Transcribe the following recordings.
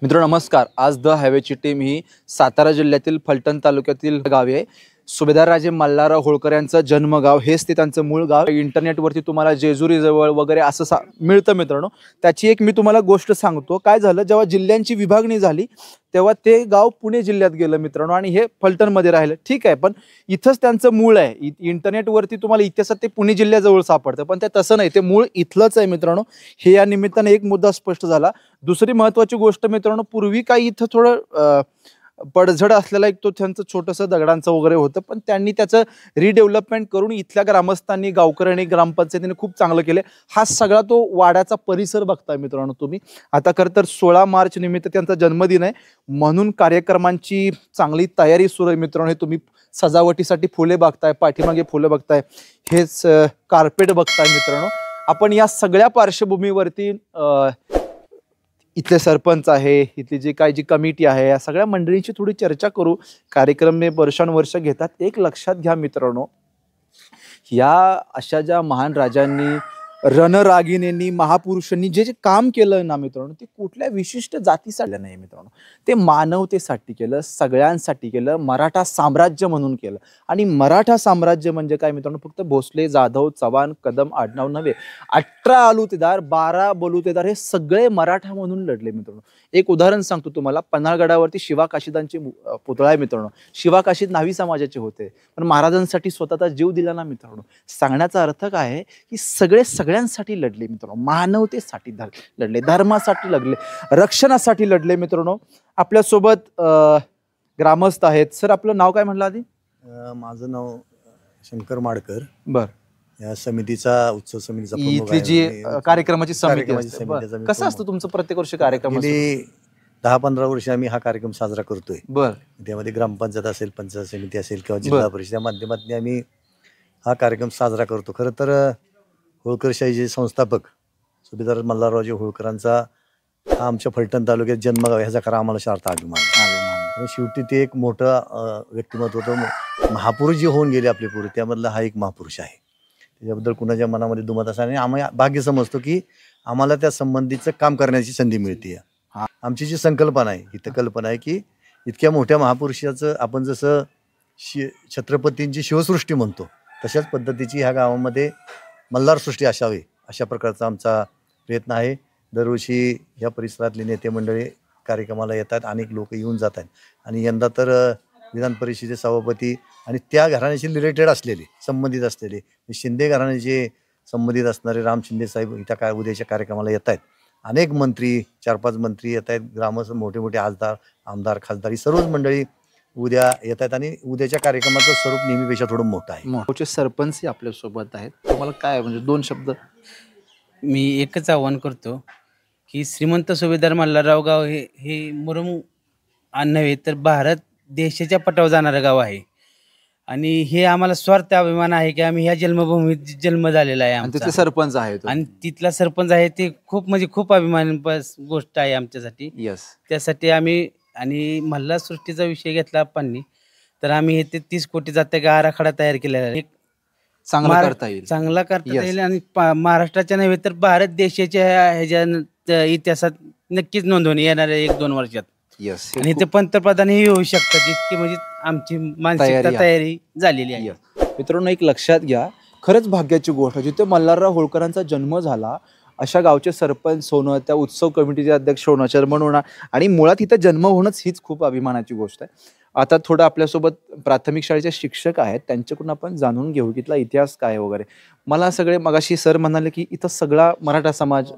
मित्र नमस्कार। आज द हायवेची टीम ही सातारा जिल्ह्यातील फलटण तालुक्यातील गावी आहे। सुभेदार राजे मल्हारराव होळकर यांचं जन्मगाव, हेच ते त्यांचं मूळ गाव। इंटरनेटवरती तुम्हाला जेजुरी जवळ वगैरे असं मिळतं मित्रांनो। त्याची एक मी तुम्हाला गोष्ट सांगतो। काय झालं, जेव्हा जिल्ह्यांची विभागणी झाली तेव्हा ते गाव पुणे जिल्ह्यात गेलं मित्रांनो, आणि हे फलटणमध्ये राहिलं। ठीक आहे, पण इथंच त्यांचं मूळ आहे। इंटरनेटवरती तुम्हाला इतिहासात ते पुणे जिल्ह्याजवळ सापडतं, पण ते तसं नाही, ते मूळ इथलंच आहे मित्रांनो। हे या निमित्ताने एक मुद्दा स्पष्ट झाला। दुसरी महत्त्वाची गोष्ट मित्रांनो, पूर्वी काही इथं थोडं पडझड असलेला एक तो त्यांचं छोटंसं दगडांचं वगैरे होतं, पण त्यांनी त्याचं रिडेव्हलपमेंट करून इथल्या ग्रामस्थांनी, गावकऱ्यांनी, ग्रामपंचायतीने खूप चांगलं केलं। हा सगळा तो वाड्याचा परिसर बघताय मित्रांनो तुम्ही। आता खरं तर 16 मार्च निमित्त त्यांचा जन्मदिन आहे, म्हणून कार्यक्रमांची चांगली तयारी सुरू आहे मित्रांनो। हे तुम्ही सजावटीसाठी फुले बघताय, पाठीमागे फुलं बघताय, हेच कार्पेट बघताय मित्रांनो। आपण या सगळ्या पार्श्वभूमीवरती इथले सरपंच आहे, इथली जी कमिटी आहे, या सगळ्या मंडळींची थोडी चर्चा करू। कार्यक्रम हे वर्षानुवर्ष घेतात। एक लक्षात घ्या मित्रांनो, या अशा ज्या महान राजांनी, रणरागिणींनी, महापुरुषांनी जे जे काम केलं ना मित्रांनो, ते कुठल्या विशिष्ट जातीसाठी नाही मित्रांनो, ते मानवतेसाठी केलं, सगळ्यांसाठी केलं, मराठा साम्राज्य म्हणून केलं। आणि मराठा साम्राज्य म्हणजे काय मित्रांनो, फक्त भोसले, जाधव, चव्हाण, कदम, आडनाव नव्हे। 18 आलुतेदार, 12 बलुतेदार हे सगळे मराठा म्हणून लढले मित्रांनो। एक उदाहरण सांगतो तुम्हाला। पन्हाळगडावरती शिवा काशीदांचे पुतळा आहे मित्रांनो। शिवा काशीद न्हावी समाजाचे होते, पण महाराजांसाठी स्वतःचा जीव दिला ना मित्रांनो। सांगण्याचा अर्थ काय आहे की सगळ्यांसाठी लढले मित्रांनो, मानवतेसाठी लढले, धर्मासाठी लढले, रक्षणासाठी लढले मित्रांनो। आपल्यासोबत ग्रामस्थ आहेत। सर, आपलं नाव काय म्हटलं आधी? माझं नाव शंकर माडकर। बर, या समितीचा, उत्सव समितीचा प्रमुख इथली जी कार्यक्रमाची समिती समितीचा मी कसं असतं तुमचं प्रत्येक वर्षी कार्यक्रम? गेली 10-15 वर्ष आम्ही हा कार्यक्रम साजरा करतोय। बर, त्यामध्ये ग्रामपंचायत असेल, पंचायत समिती असेल किंवा जिल्हा परिषद या माध्यमातून आम्ही हा कार्यक्रम साजरा करतो। खरं तर होळकरशाहीचे संस्थापक सुभेदार मल्हाररावजी होळकरांचा हा आमच्या फलटण तालुक्यात जन्मगाव, ह्याचा खरा आम्हाला सार्थ अभिमान आहे। आणि शेवटी ते एक मोठं व्यक्तिमत्व होतं। महापुरुष जे होऊन गेले आपले पूर्वी, त्यामधला हा एक महापुरुष आहे। त्याच्याबद्दल कुणाच्या मनामध्ये दुमत असं आणि आम्ही भाग्य समजतो की आम्हाला त्या संबंधीचं काम करण्याची संधी मिळते। आमची जी संकल्पना आहे, इथं कल्पना आहे की इतक्या मोठ्या महापुरुषाचं आपण जसं छत्रपतींची शिवसृष्टी म्हणतो, तशाच पद्धतीची ह्या गावामध्ये मल्हार सृष्टी असावी, अशा प्रकारचा आमचा प्रयत्न आहे। दरवर्षी या परिसरातले नेते मंडळी कार्यक्रमाला येतात, अनेक लोक येऊन जातात। आणि यंदा तर विधान परिषदेचे सभापती आणि त्या घराण्याशी रिलेटेड असलेले, संबंधित असलेले शिंदे घराण्याचे संबंधित असणारे राम शिंदे साहेब इथं उद्याच्या कार्यक्रमाला येत आहेत। अनेक मंत्री, 4-5 मंत्री येत आहेत, ग्रामस्थ, मोठे मोठे आमदार, खासदार, ही सर्वच मंडळी उद्या येत आहेत। आणि उद्याच्या कार्यक्रमाचं स्वरूप नेहमीपेक्षा थोडं मोठं आहे। मोठे सरपंच आपल्या सोबत आहेत। तुम्हाला काय म्हणजे 2 शब्द? मी एकच आव्हान करतो की श्रीमंत सुभेदार मल्हारराव गाव हे मुरुम नव्हे तर भारत देशाच्या पटावर जाणारं गाव आहे। आणि हे आम्हाला स्वार्थ अभिमान आहे की आम्ही ह्या जन्मभूमीत जन्म झालेला आहे आमचा। तिथले सरपंच आहेत आणि तिथला सरपंच आहे, ते खूप म्हणजे खूप अभिमानास्पद गोष्ट आहे आमच्यासाठी। यस, त्यासाठी आम्ही, आणि मल्हार सृष्टीचा विषय घेतला आपण, तर आम्ही हे 30 कोटी जात्या आराखडा तयार केलेला आहे। चांगला करता येईल आणि महाराष्ट्राच्या नव्हे तर भारत देशाच्या ह्याच्या इतिहासात नक्कीच नोंदवणी येणाऱ्या 1-2 वर्षात। यस, आणि ते पंतप्रधानही होऊ शकतात, इतकी म्हणजे आमची मानसिकता तयारी झालेली आहे। मित्रांनो, एक लक्षात घ्या, खरंच भाग्याची गोष्ट, जिथे मल्हारराव होळकरांचा जन्म झाला, अशा गावचे सरपंच होणं, त्या उत्सव कमिटीचे अध्यक्ष होणं, चेअरमन होणं, आणि मुळात इथं जन्म होणंच हीच खूप अभिमानाची गोष्ट आहे। आता थोडं आपल्यासोबत प्राथमिक शाळेचे शिक्षक आहेत, त्यांच्याकडून आपण जाणून घेऊ की इथला इतिहास काय वगैरे। मला सगळे मगाशी सर म्हणाले की इथं सगळा मराठा समाज।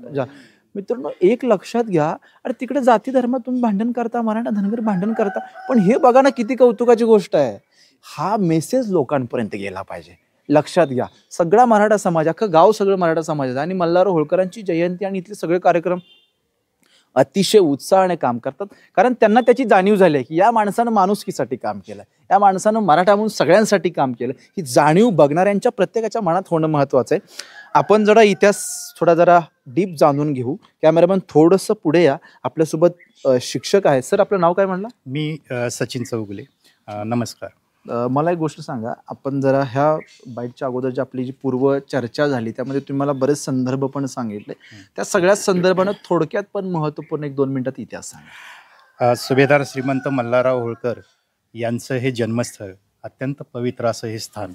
मित्रांनो, एक लक्षात घ्या, अरे तिकडे जाती धर्मात तुम्ही भांडण करता, मराठा धनगर भांडण करता, पण हे बघा ना किती कौतुकाची गोष्ट आहे। हा मेसेज लोकांपर्यंत गेला पाहिजे। लक्षात घ्या, सगळा मराठा समाज, अख्खं गाव सगळं मराठा समाज, आणि मल्हारराव होळकरांची जयंती आणि इथले सगळे कार्यक्रम अतिशय उत्साहाने काम करतात, कारण त्यांना त्याची जाणीव झाली आहे की या माणसानं माणुसकीसाठी काम केलं, या माणसानं मराठा म्हणून सगळ्यांसाठी काम केलं। ही जाणीव बघणाऱ्यांच्या प्रत्येकाच्या मनात होणं महत्त्वाचं आहे। आपण जरा इतिहास जरा डीप जाणून घेऊ। कॅमेरामॅन थोडंसं पुढे या। आपल्यासोबत शिक्षक आहेत। सर, आपलं नाव काय म्हणलं? मी सचिन चौगुले। नमस्कार। मला एक गोष्ट सांगा, आपण जरा ह्या बाईटच्या अगोदर जी आपली जी पूर्व चर्चा झाली त्यामध्ये तुम्ही मला बरेच संदर्भ पण सांगितले. त्या सगळ्या संदर्भानं थोडक्यात पण महत्त्वपूर्ण 1-2 मिनिटात इतिहास सांगा. सुभेदार श्रीमंत मल्हारराव होळकर यांचं हे जन्मस्थळ अत्यंत पवित्र असं हे स्थान.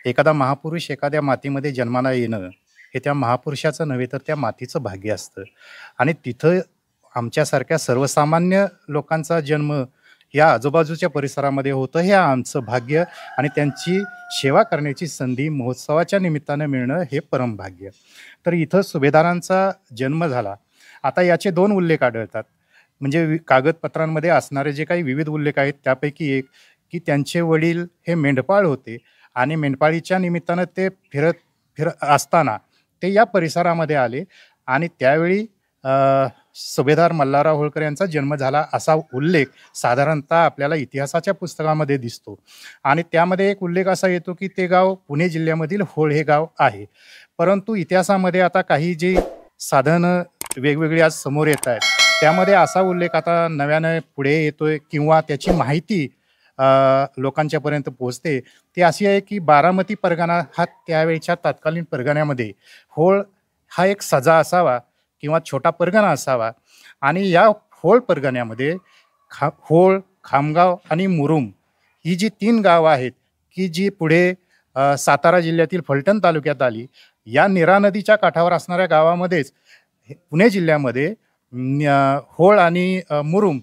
एखादा महापुरुष एखाद्या मातीमध्ये जन्माला येणं हे त्या महापुरुषाचं नव्हे तर त्या मातीचं भाग्य असतं. आणि तिथं आमच्यासारख्या सर्वसामान्य लोकांचा जन्म या आजूबाजूच्या परिसरामध्ये होतं, हे आमचं भाग्य आणि त्यांची सेवा करण्याची संधी महोत्सवाच्या निमित्तानं मिळणं हे परमभाग्य. तर इथं सुभेदारांचा जन्म झाला. आता याचे 2 उल्लेख आढळतात. म्हणजे कागदपत्रांमध्ये असणारे जे काही विविध उल्लेख आहेत त्यापैकी एक की त्यांचे वडील हे मेंढपाळ होते आणि मेंढपाळीच्या निमित्तानं ते फिरत असताना ते या परिसरामध्ये आले आणि त्यावेळी सुभेदार मल्हारराव होळकर यांचा जन्म झाला असा उल्लेख साधारणतः आपल्याला इतिहासाच्या पुस्तकामध्ये दिसतो. आणि त्यामध्ये एक उल्लेख असा येतो की ते गाव पुणे जिल्ह्यामधील होळ हे गाव आहे. परंतु इतिहासामध्ये आता काही जी साधनं वेगवेगळी आज समोर येत आहेत त्यामध्ये असा उल्लेख आता नव्यानं पुढे येतोय किंवा त्याची माहिती लोकांच्यापर्यंत पोहोचते ती अशी आहे की बारामती परगणा हा त्यावेळच्या तत्कालीन परगण्यामध्ये होळ हा एक सजा असावा किंवा छोटा परगणा असावा. आणि या होळ परगण्यामध्ये होळ, खामगाव आणि मुरुम ही जी 3 गावं आहेत की जी पुढे सातारा जिल्ह्यातील फलटण तालुक्यात आली. या नीरा नदीच्या काठावर असणाऱ्या गावामध्येच पुणे जिल्ह्यामध्ये होळ आणि मुरुम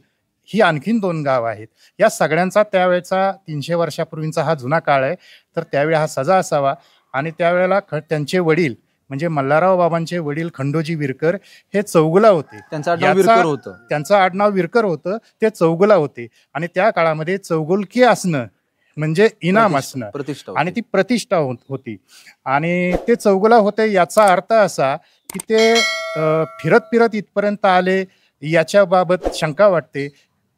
ही आणखीन 2 गाव आहेत. या सगळ्यांचा त्यावेळेचा 300 वर्षापूर्वीचा हा जुना काळ आहे. तर त्यावेळी हा सजा असावा. आणि त्यावेळेला त्यांचे वडील म्हणजे मल्हारराव बाबांचे वडील खंडोजी विरकर हे चौगुला होते. त्यांचं आडनाव विरकर होतं. त्यांचं आडनाव विरकर होतं. ते चौगुला होते आणि त्या काळामध्ये चौगुलकी असणं म्हणजे इनाम असणं प्रतिष्ठा आणि ती प्रतिष्ठा होती. आणि ते चौगुला होते याचा अर्थ असा की ते फिरत फिरत इथपर्यंत आले याच्याबाबत शंका वाटते.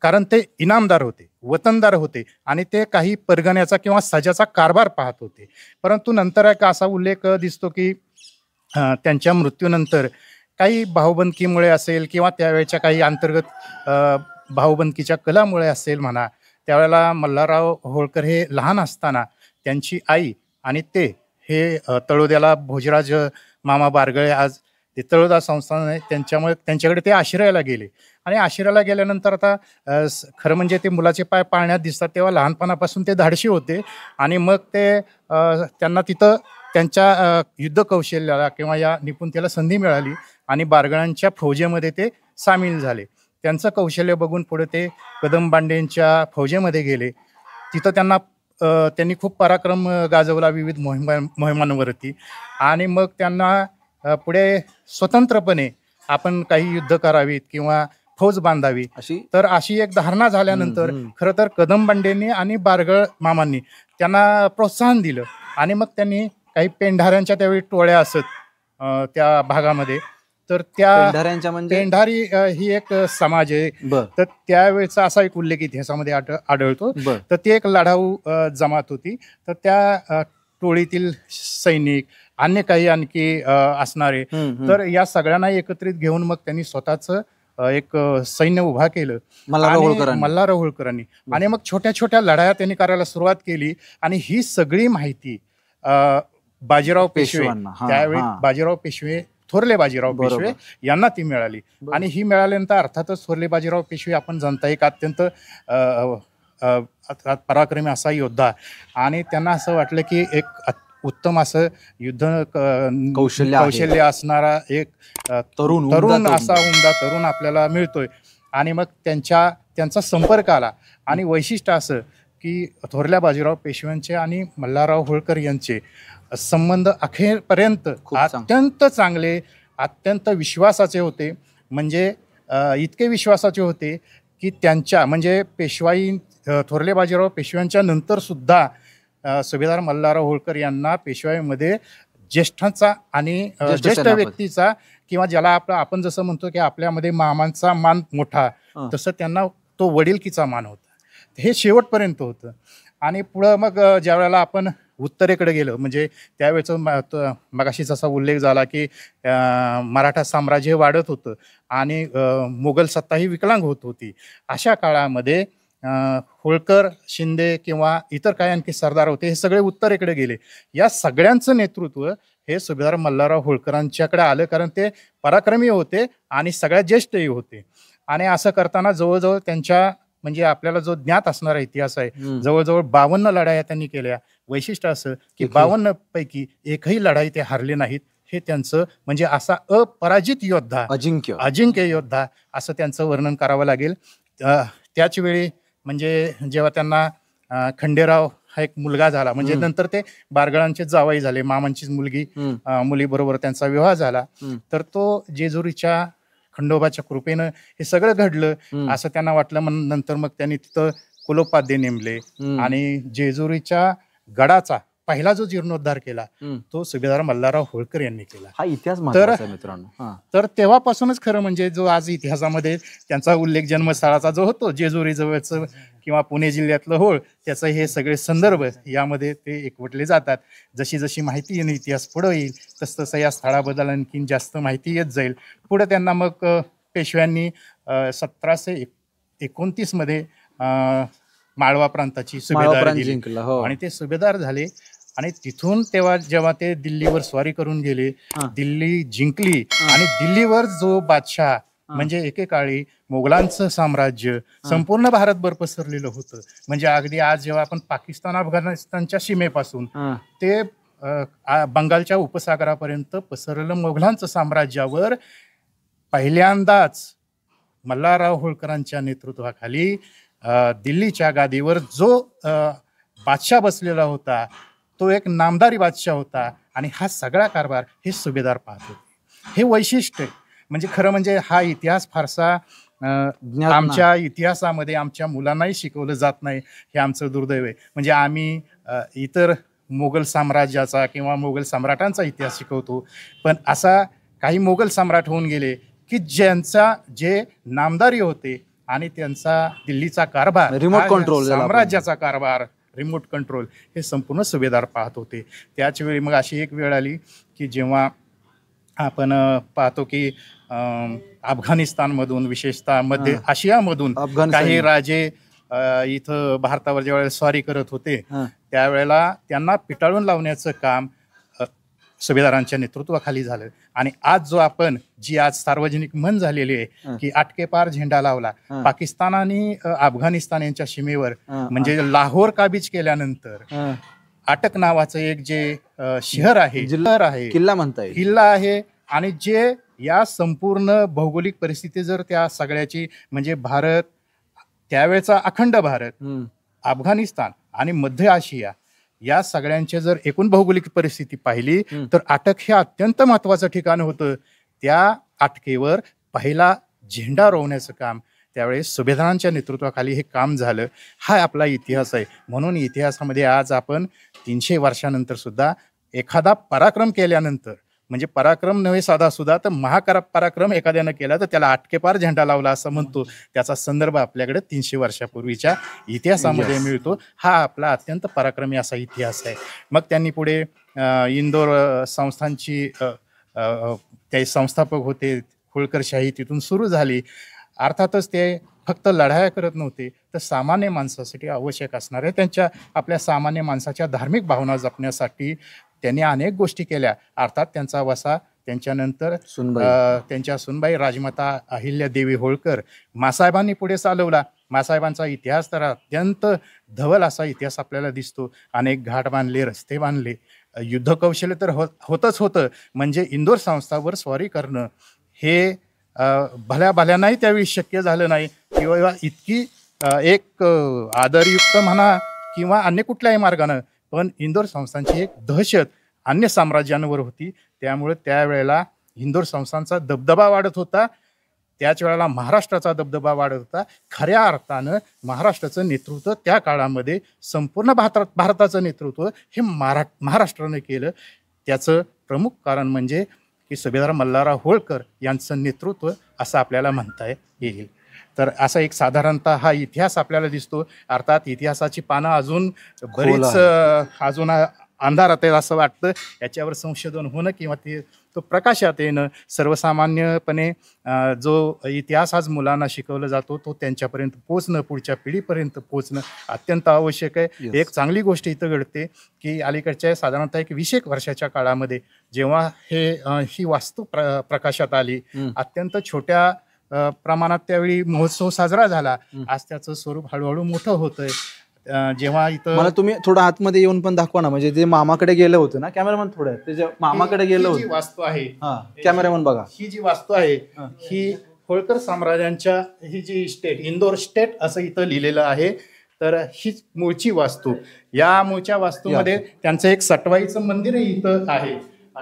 कारण ते इनामदार होते, वतनदार होते आणि ते काही परगण्याचा किंवा सजाचा कारभार पाहत होते. परंतु नंतर एक असा उल्लेख दिसतो की त्यांच्या मृत्यूनंतर काही भाऊबंदकीमुळे असेल किंवा त्यावेळेच्या काही अंतर्गत भाऊबंदकीच्या कलामुळे असेल म्हणा, त्यावेळेला मल्हारराव होळकर हे लहान असताना त्यांची आई आणि ते हे तळोद्याला भोजराज मामा बारगळे आज ते तळोदा संस्थान आहे त्यांच्याकडे ते आश्रयाला गेले. आणि आश्रयाला गेल्यानंतर आता खरं म्हणजे ते मुलाचे पाय पाळण्यात दिसतात तेव्हा लहानपणापासून ते धाडशी होते. आणि मग ते त्यांना तिथं त्यांच्या युद्ध कौशल्याला किंवा या निपुणतेला संधी मिळाली आणि बारगळांच्या फौजेमध्ये ते सामील झाले. त्यांचं कौशल्य बघून पुढे ते कदम बांडेंच्या फौजेमध्ये गेले. तिथं त्यांनी खूप पराक्रम गाजवला विविध मोहिमांवरती. आणि मग त्यांना पुढे स्वतंत्रपणे आपण काही युद्ध करावीत किंवा फौज बांधावी अशी एक धारणा झाल्यानंतर खरं तर कदम बांडेंनी आणि बारगळ मामांनी त्यांना प्रोत्साहन दिलं. आणि मग त्यांनी काही पेंढाऱ्यांच्या त्यावेळी टोळ्या असत त्या भागामध्ये. तर त्या पेंढारी ही एक समाज आहे. तर त्यावेळेचा असा एक उल्लेख इतिहासामध्ये आढळतो. तर ती एक लढाऊ जमात होती. तर त्या टोळीतील सैनिक अन्य काही आणखी असणारे तर या सगळ्यांना एकत्रित घेऊन मग त्यांनी स्वतःच एक सैन्य उभा केलं मल्हारराव होळकरांनी. आणि मग छोट्या छोट्या लढाया त्यांनी करायला सुरुवात केली. आणि ही सगळी माहिती बाजीराव पेशवे त्यावेळी बाजीराव पेशवे थोरले बाजीराव पेशवे यांना ती मिळाली. आणि ही मिळाल्यानंतर अर्थातच थोरले बाजीराव पेशवे आपण जाणता एक अत्यंत पराक्रमी असा योद्धा. आणि त्यांना असं वाटलं की एक उत्तम असं युद्ध कौशल्य असणारा एक तरुण असा उमदा तरुण आपल्याला मिळतोय. आणि मग त्यांचा संपर्क आला. आणि वैशिष्ट्य असं की थोरल्या बाजीराव पेशव्यांचे आणि मल्हारराव होळकर यांचे संबंध अखेरपर्यंत अत्यंत चांगले, अत्यंत विश्वासाचे होते. म्हणजे इतके विश्वासाचे होते की त्यांच्या म्हणजे पेशवाई थोरले बाजीराव पेशव्यांच्या नंतर सुद्धा सुभेदार मल्हारराव होळकर यांना पेशवाईमध्ये ज्येष्ठांचा आणि ज्येष्ठ व्यक्तीचा किंवा ज्याला आपण जसं म्हणतो की आपल्यामध्ये मामांचा मान मोठा तसं त्यांना तो वडीलकीचा मान होता. हे शेवटपर्यंत होतं. आणि पुढं मग ज्या वेळेला आपण उत्तरेकडे गेलो म्हणजे त्यावेळेचं मगाशी जसा उल्लेख झाला की मराठा साम्राज्य वाढत होतं आणि मुघल सत्ताही विकलांग होत होती. अशा काळामध्ये होळकर, शिंदे किंवा इतर काय आणखी सरदार होते, हे सगळे उत्तरेकडे गेले. या सगळ्यांचं नेतृत्व हे सुभेदार मल्हारराव होळकरांच्याकडे आलं, कारण ते पराक्रमी होते आणि सगळ्यात ज्येष्ठही होते. आणि असं करताना जवळजवळ त्यांच्या म्हणजे आपल्याला जो ज्ञात असणारा इतिहास आहे, जवळजवळ 52 लढाया त्यांनी केल्या. वैशिष्ट्य असं की 52 पैकी एकही लढाई ते हारले नाहीत. हे त्यांचं म्हणजे असा अपराजित योद्धा, अजिंक्य योद्धा असं त्यांचं वर्णन करावं लागेल. त्याच वेळी म्हणजे जेव्हा त्यांना खंडेराव हा एक मुलगा झाला, म्हणजे नंतर ते बारगळांचे जावई झाले, मामांचीच मुलीबरोबर त्यांचा विवाह झाला, तर तो जेजुरीच्या खंडोबाच्या कृपेनं हे सगळं घडलं असं त्यांना वाटलं. नंतर मग त्यांनी तिथं कुलोपाध्ये नेमले आणि जेजुरीच्या गडाचा पहिला जो जीर्णोद्धार केला तो सुभेदार मल्हारराव होळकर यांनी केला. हा इतिहास महत्त्वाचा आहे मित्रांनो. तर तेव्हापासूनच खरं म्हणजे जो आज इतिहासामध्ये त्यांचा उल्लेख जन्मस्थळाचा जो होतो जेजुरी जवळचं किंवा पुणे जिल्ह्यातलं होळ, त्याचं हे सगळे संदर्भ यामध्ये ते एकवटले जातात. जशी जशी माहिती येईल, इतिहास पुढे येईल, तसतसं या स्थळाबद्दल आणखीन जास्त माहिती येत जाईल. पुढे त्यांना मग पेशव्यांनी 1729 मध्ये माळवा प्रांताची सुभेदारी दिली आणि ते सुभेदार झाले. आणि तिथून तेव्हा जेव्हा ते दिल्लीवर स्वारी करून गेले, दिल्ली जिंकली आणि दिल्लीवर जो बादशाह म्हणजे एकेकाळी मोगलांचं साम्राज्य संपूर्ण भारतभर पसरलेलं होतं. म्हणजे अगदी आज जेव्हा आपण पाकिस्तान अफगाणिस्तानच्या सीमेपासून ते बंगालच्या उपसागरापर्यंत पसरलेलं मोगलांचं साम्राज्यावर पहिल्यांदाच मल्हारराव होळकरांच्या नेतृत्वाखाली दिल्लीच्या गादीवर जो बादशाह बसलेला होता तो एक नामदारी बादशाह होता. आणि हा सगळा कारभार हे सुभेदार पाहत होते. हे वैशिष्ट्य म्हणजे खरं म्हणजे हा इतिहास फारसा आमच्या इतिहासामध्ये आमच्या मुलांनाही शिकवलं जात नाही, हे आमचं दुर्दैव आहे. म्हणजे आम्ही इतर मोगल साम्राज्याचा किंवा मोगल सम्राटांचा इतिहास शिकवतो, पण असा काही मोगल सम्राट होऊन गेले की ज्यांचा जे नामदारी होते आणि त्यांचा दिल्लीचा कारभार, रिमोट कंट्रोल, साम्राज्याचा कारभार, रिमोट कंट्रोल हे संपूर्ण सुभेदार पाहत होते. त्याच वेळी मग अशी एक वेळ आली की जेव्हा आपण पाहतो की अफगाणिस्तानमधून, विशेषतः मध्य आशियामधून काही राजे इथं भारतावर ज्या वेळेला स्वारी करत होते त्यावेळेला त्यांना पिटाळून लावण्याचं काम सुभेदारांच्या नेतृत्वाखाली झालं. आणि आज जो आपण जी आज सार्वजनिक म्हण झालेली आहे की आटके पार झेंडा लावला, पाकिस्तान आणि अफगाणिस्तान यांच्या सीमेवर म्हणजे लाहोर काबीज केल्यानंतर आटक नावाचं एक जे शहर आहे, जिल्हा आहे, किल्ला म्हणता येईल, किल्ला आहे. आणि जे या संपूर्ण भौगोलिक परिस्थिती जर त्या सगळ्याची म्हणजे भारत त्यावेळेचा अखंड भारत, अफगाणिस्तान आणि मध्य आशिया या सगळ्यांचे जर एकूण भौगोलिक परिस्थिती पाहिली तर आटक हे अत्यंत महत्वाचं ठिकाण होतं. त्या आटकेवर पहिला झेंडा रोवण्याचं काम त्यावेळेस सुभेदारांच्या नेतृत्वाखाली हे काम झालं. हा आपला इतिहास आहे. म्हणून इतिहासामध्ये आज आपण 300 वर्षानंतर सुद्धा एखादा पराक्रम केल्यानंतर, म्हणजे पराक्रम नव्हे साधा सुद्धा, तर पराक्रम एखाद्यानं केला तर त्याला आटकेपार झेंडा लावला असं म्हणतो. त्याचा संदर्भ आपल्याकडे 300 वर्षापूर्वीच्या इतिहासामध्ये मिळतो. हा आपला अत्यंत पराक्रमी असा इतिहास आहे. मग त्यांनी पुढे इंदोर संस्थांची ते संस्थापक होते, होळकरशाही तिथून सुरू झाली. अर्थातच ते फक्त लढाया करत नव्हते, तर सामान्य माणसासाठी आवश्यक असणाऱ्या त्यांच्या आपल्या सामान्य माणसाच्या धार्मिक भावना जपण्यासाठी त्यांनी अनेक गोष्टी केल्या. अर्थात त्यांचा वसा त्यांच्यानंतर त्यांच्या सुनबाई राजमाता अहिल्यादेवी होळकर मासाहेबांनी पुढे चालवला. मासाहेबांचा इतिहास तर अत्यंत धवल असा इतिहास आपल्याला दिसतो. अनेक घाट बांधले, रस्ते बांधले, युद्ध कौशल्य तर होतच होतं. म्हणजे इंदोर संस्थावर स्वारी करणं हे भल्याभल्यानाही त्यावेळी शक्य झालं नाही, किंवा इतकी एक आदरयुक्त म्हणा किंवा अन्य कुठल्याही मार्गानं, पण इंदोर संस्थांची एक दहशत अन्य साम्राज्यांवर होती. त्यामुळे त्यावेळेला इंदोर संस्थांचा दबदबा वाढत होता. त्याच वेळेला महाराष्ट्राचा दबदबा वाढत होता. खऱ्या अर्थानं महाराष्ट्राचं नेतृत्व त्या काळामध्ये संपूर्ण भारताचं नेतृत्व हे महाराष्ट्रानं केलं. त्याचं प्रमुख कारण म्हणजे की सुभेदार मल्हारराव होळकर यांचं नेतृत्व असं आपल्याला म्हणता येईल. तर असा एक साधारणतः हा इतिहास आपल्याला दिसतो. अर्थात इतिहासाची पानं अजून बरीच अजून अंधारात आहे असं वाटतं. याच्यावर संशोधन होणं किंवा तो प्रकाशात येणं सर्वसामान्यपणे जो इतिहास आज मुलांना शिकवला जातो तो त्यांच्यापर्यंत पोहोचणं, पुढच्या पिढीपर्यंत पोहोचणं अत्यंत आवश्यक आहे. Yes. एक चांगली गोष्ट इथं घडते की अलीकडच्या साधारणतः एक 20 एक वर्षाच्या काळामध्ये जेव्हा ही वास्तू प्रकाशात आली, अत्यंत छोट्या प्रमाणात त्यावेळी महोत्सव साजरा झाला. आज त्याचं स्वरूप हळूहळू मोठं होतंय. जेव्हा इथं मला तुम्ही थोडं आतमध्ये येऊन पण दाखवा ना, म्हणजे जे मामाकडे गेलं होतं ना, कॅमेरामन थोडं त्याच्या मामाकडे गेलं ही जी होतं. वास्तू आहे, हा कॅमेरामन बघा. ही जी वास्तू आहे ही होळकर साम्राज्यांच्या ही जी स्टेट इंदोर स्टेट असं इथं लिहिलेलं आहे. तर ही मूळची वास्तू, या मूळच्या वास्तूमध्ये त्यांचं एक सटवाईचं मंदिरही इथं आहे.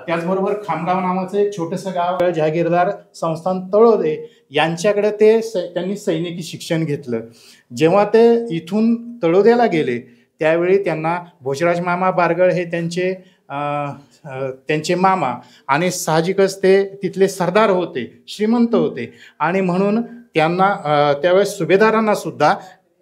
त्याचबरोबर खामगाव नावाचं एक छोटंसं गाव, जहागीरदार संस्थान तळोदे यांच्याकडे त्यांनी सैनिकी शिक्षण घेतलं. जेव्हा ते इथून तळोद्याला गेले त्यावेळी त्यांना भोजराज मामा बारगळ हे त्यांचे मामा आणि साहजिकच ते तिथले सरदार होते, श्रीमंत होते आणि म्हणून त्यांना त्यावेळेस सुभेदारांना सुद्धा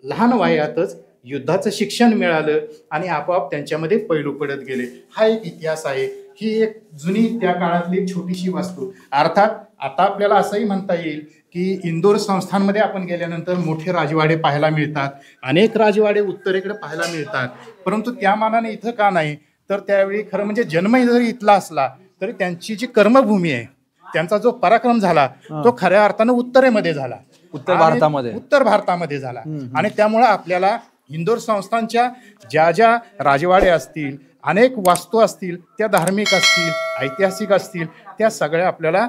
लहान वयातच युद्धाचं शिक्षण मिळालं आणि आपोआप त्यांच्यामध्ये पैलू पडत गेले. हा एक इतिहास आहे. ही एक जुनी त्या काळातली छोटीशी वास्तू. अर्थात आता आपल्याला असंही म्हणता येईल की इंदोर संस्थानमध्ये आपण गेल्यानंतर मोठे राजवाडे पाहायला मिळतात, अनेक राजवाडे उत्तरेकडे पाहायला मिळतात, परंतु त्या मानाने इथं का नाही, तर त्यावेळी खरं म्हणजे जन्मही जरी इथला असला तरी त्यांची जी कर्मभूमी आहे, त्यांचा जो पराक्रम झाला तो खऱ्या अर्थानं उत्तरेमध्ये झाला, उत्तर भारतामध्ये झाला. आणि त्यामुळं आपल्याला इंदोर संस्थानच्या ज्या ज्या राजवाडे असतील, अनेक वास्तू असतील, त्या धार्मिक असतील, ऐतिहासिक असतील, त्या सगळ्या आपल्याला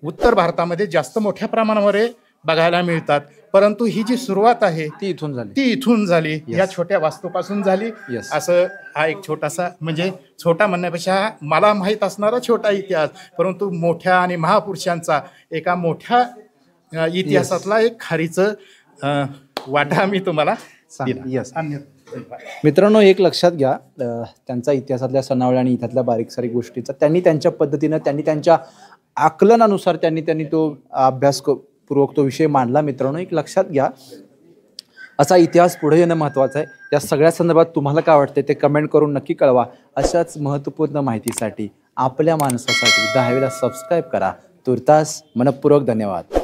उत्तर भारतामध्ये जास्त मोठ्या प्रमाणावर बघायला मिळतात. परंतु ही जी सुरुवात आहे ती इथून झाली. या छोट्या वास्तूपासून झाली. असं हा एक छोटासा, म्हणजे छोटा म्हणण्यापेक्षा मला माहीत असणारा छोटा इतिहास, परंतु मोठ्या आणि महापुरुषांचा एका मोठ्या इतिहासातला एक खारीचं वाटा मी तुम्हाला दिला. मित्रांनो, एक लक्षात घ्या, त्यांचा इतिहासातल्या सणावळ्या आणि इथल्या बारीक सारीक गोष्टीचा त्यांनी त्यांच्या पद्धतीनं, त्यांनी त्यांच्या आकलनानुसार त्यांनी तो अभ्यासपूर्वक तो विषय मांडला. मित्रांनो, एक लक्षात घ्या, असा इतिहास पुढे येणं महत्त्वाचं आहे. या सगळ्या संदर्भात तुम्हाला काय वाटतं ते कमेंट करून नक्की कळवा. अशाच महत्त्वपूर्ण माहितीसाठी आपल्या माणसासाठी 10 वेळा सबस्क्राईब करा. तुर्तास मनपूर्वक धन्यवाद.